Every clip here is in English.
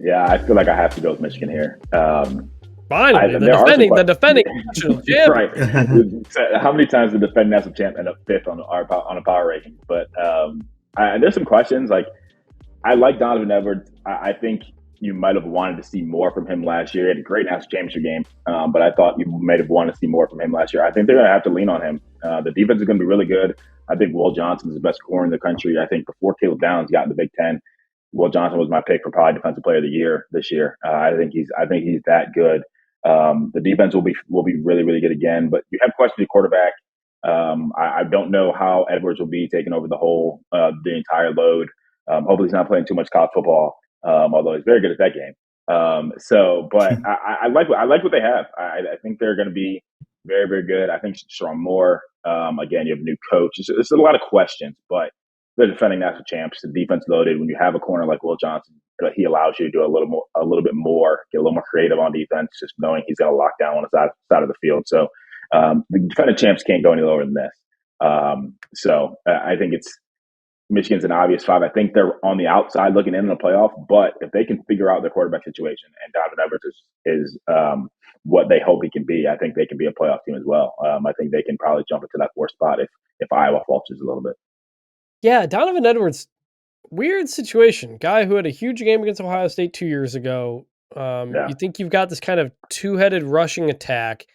Yeah, I feel like I have to go with Michigan here. Finally, the defending national champ. Right. How many times did the defending national champ end up fifth on a power ranking? But there's some questions. Like, I like Donovan Edwards. I think you might have wanted to see more from him last year. He had a great national championship game, but I thought you might have wanted to see more from him last year. I think they're going to have to lean on him. The defense is going to be really good. I think Will Johnson is the best corner in the country. I think before Caleb Downs got in the Big Ten, Will Johnson was my pick for probably Defensive Player of the Year this year. I think he's that good. The defense will be really, really good again. But you have questions at quarterback. I don't know how Edwards will be taking over the entire load. Hopefully he's not playing too much college football, although he's very good at that game. But I like what they have. I think they're going to be very, very good. I think Sherrone Moore, again, you have a new coach. It's a lot of questions, but they're defending national champs. The defense loaded. When you have a corner like Will Johnson, he allows you to do a little bit more, get a little more creative on defense, just knowing he's going to lock down on the side of the field. So the defending champs can't go any lower than this. I think Michigan's an obvious 5. I think they're on the outside looking in the playoff, but if they can figure out their quarterback situation and Donovan Edwards is what they hope he can be, I think they can be a playoff team as well. I think they can probably jump into that 4th spot if Iowa falters a little bit. Yeah, Donovan Edwards, weird situation. Guy who had a huge game against Ohio State 2 years ago. You think you've got this kind of two-headed rushing attack.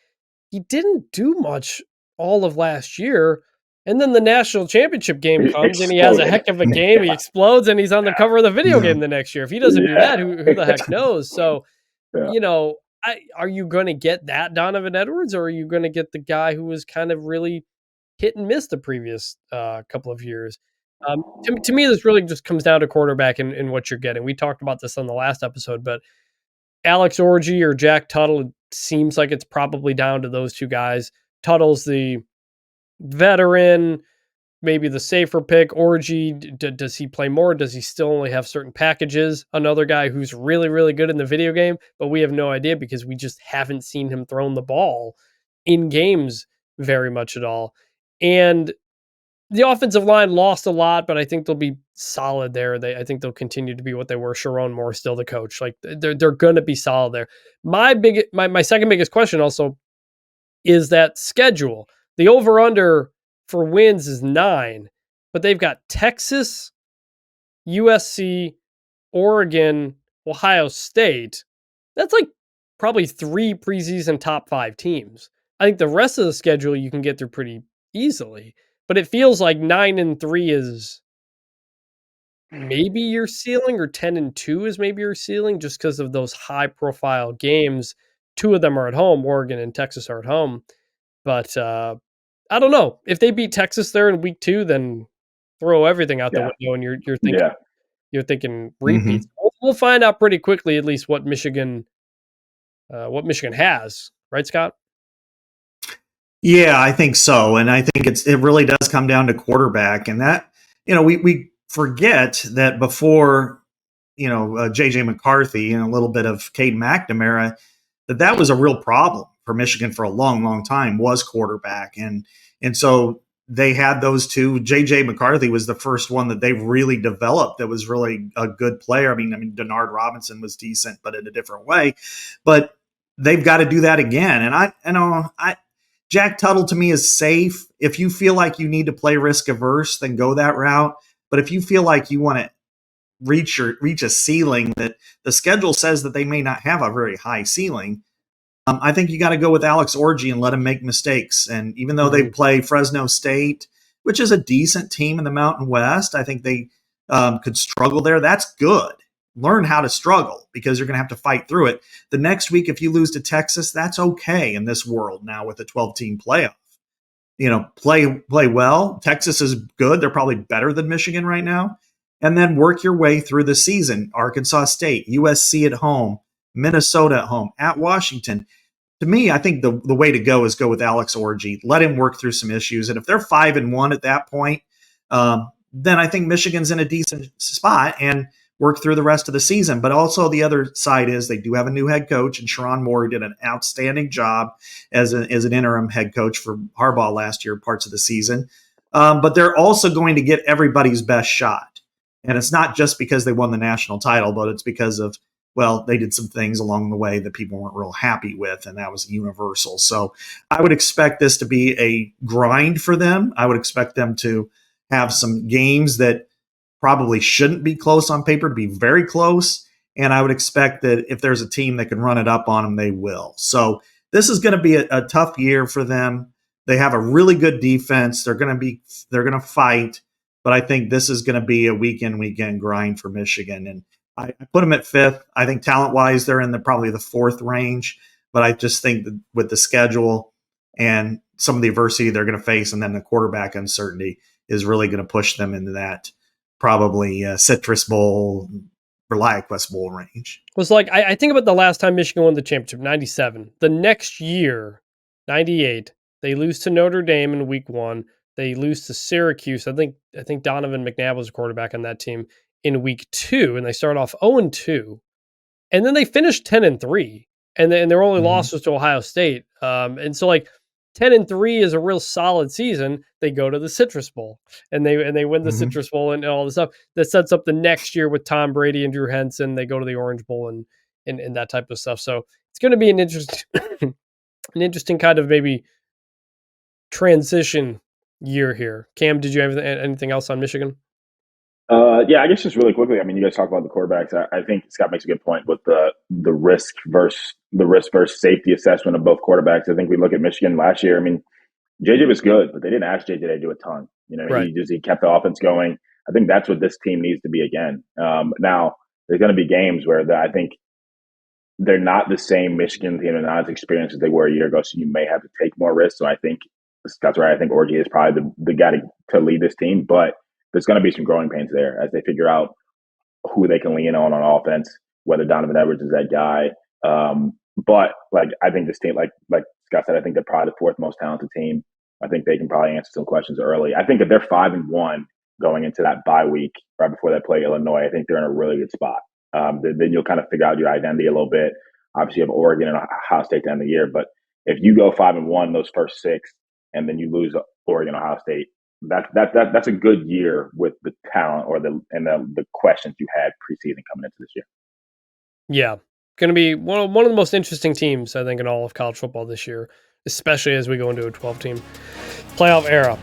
He didn't do much all of last year. And then the national championship game comes and he has a heck of a game. He explodes and he's on the cover of the video game the next year. If he doesn't do that, who the heck knows? So, are you going to get that Donovan Edwards, or are you going to get the guy who was kind of really hit and miss the previous couple of years? To me, this really just comes down to quarterback and what you're getting. We talked about this on the last episode, but Alex Orji or Jack Tuttle, it seems like it's probably down to those two guys. Tuttle's the veteran, maybe the safer pick. Orji, does he play more? Does he still only have certain packages? Another guy who's really, really good in the video game, but we have no idea because we just haven't seen him throwing the ball in games very much at all. And the offensive line lost a lot, but I think they'll be solid there. I think they'll continue to be what they were. Sherrone Moore still the coach. Like they're going to be solid there. My second biggest question also is that schedule. The over-under for wins is 9, but they've got Texas, USC, Oregon, Ohio State. That's like probably 3 preseason top 5 teams. I think the rest of the schedule you can get through pretty easily, but it feels like 9-3 is maybe your ceiling, or 10-2 is maybe your ceiling, just because of those high-profile games. 2 of them are at home. Oregon and Texas are at home. But I don't know. If they beat Texas there in week 2, then throw everything out the window, and you're thinking repeats. Mm-hmm. We'll find out pretty quickly, at least what Michigan has, right, Scott? Yeah, I think so, and I think it really does come down to quarterback, and that we forget that before JJ McCarthy and a little bit of Cade McNamara, that was a real problem for Michigan for a long, long time, was quarterback. And so they had those two. J.J. McCarthy was the first one that they really developed that was really a good player. I mean, Denard Robinson was decent, but in a different way. But they've got to do that again. And Jack Tuttle to me is safe. If you feel like you need to play risk averse, then go that route. But if you feel like you want to reach a ceiling that the schedule says that they may not have a very high ceiling, I think you got to go with Alex Orji and let him make mistakes. And even though they play Fresno State, which is a decent team in the Mountain West, I think they could struggle there. That's good. Learn how to struggle, because you're going to have to fight through it. The next week, if you lose to Texas, that's okay in this world now with a 12-team playoff. Play well. Texas is good. They're probably better than Michigan right now. And then work your way through the season. Arkansas State, USC at home, Minnesota at home, at Washington. To me, I think the way to go is go with Alex Orji. Let him work through some issues. And if they're 5-1 at that point, then I think Michigan's in a decent spot and work through the rest of the season. But also the other side is they do have a new head coach, and Sherrone Moore did an outstanding job as an interim head coach for Harbaugh last year, parts of the season. But they're also going to get everybody's best shot. And it's not just because they won the national title, but it's because of well, they did some things along the way that people weren't real happy with, and that was universal. So I would expect this to be a grind for them. I would expect them to have some games that probably shouldn't be close on paper to be very close. And I would expect that if there's a team that can run it up on them, they will. So this is going to be a tough year for them. They have a really good defense. They're going to fight, but I think this is going to be a weekend grind for Michigan. And I put them at 5th. I think talent-wise, they're in probably the 4th range. But I just think that with the schedule and some of the adversity they're going to face, and then the quarterback uncertainty is really going to push them into that probably Citrus Bowl, ReliaQuest Bowl range. It was like, I think about the last time Michigan won the championship, 97. The next year, 98, they lose to Notre Dame in week 1. They lose to Syracuse. I think Donovan McNabb was a quarterback on that team in week 2, and they start off 0-2. And then they finished 10-3, and their only loss was to Ohio State. And so, like, 10-3 is a real solid season. They go to the Citrus Bowl, and they win the Citrus Bowl and all this stuff. That sets up the next year with Tom Brady and Drew Henson. They go to the Orange Bowl and that type of stuff. So it's going to be an interesting kind of maybe transition year here. Cam, did you have anything else on Michigan? Yeah, I guess just really quickly. I mean, you guys talk about the quarterbacks. I think Scott makes a good point with the risk versus safety assessment of both quarterbacks. I think we look at Michigan last year. I mean, JJ was good, but they didn't ask JJ to do a ton. You know, right. he kept the offense going. I think that's what this team needs to be again. Now, there's going to be games where I think they're not the same Michigan team and not as experienced as they were a year ago. So you may have to take more risks. So I think Scott's right. I think Orji is probably the guy to lead this team, but there's going to be some growing pains there as they figure out who they can lean on offense, whether Donovan Edwards is that guy. But like, I think this team, like Scott said, I think they're probably the 4th most talented team. I think they can probably answer some questions early. I think if they're 5-1 going into that bye week right before they play Illinois, I think they're in a really good spot. Then you'll kind of figure out your identity a little bit. Obviously, you have Oregon and Ohio State to end the year, but if you go 5-1 those first 6, and then you lose Oregon, Ohio State, that's a good year with the talent or the questions you had preseason coming into this year. Yeah, going to be one of the most interesting teams, I think, in all of college football this year, especially as we go into a 12-team playoff era.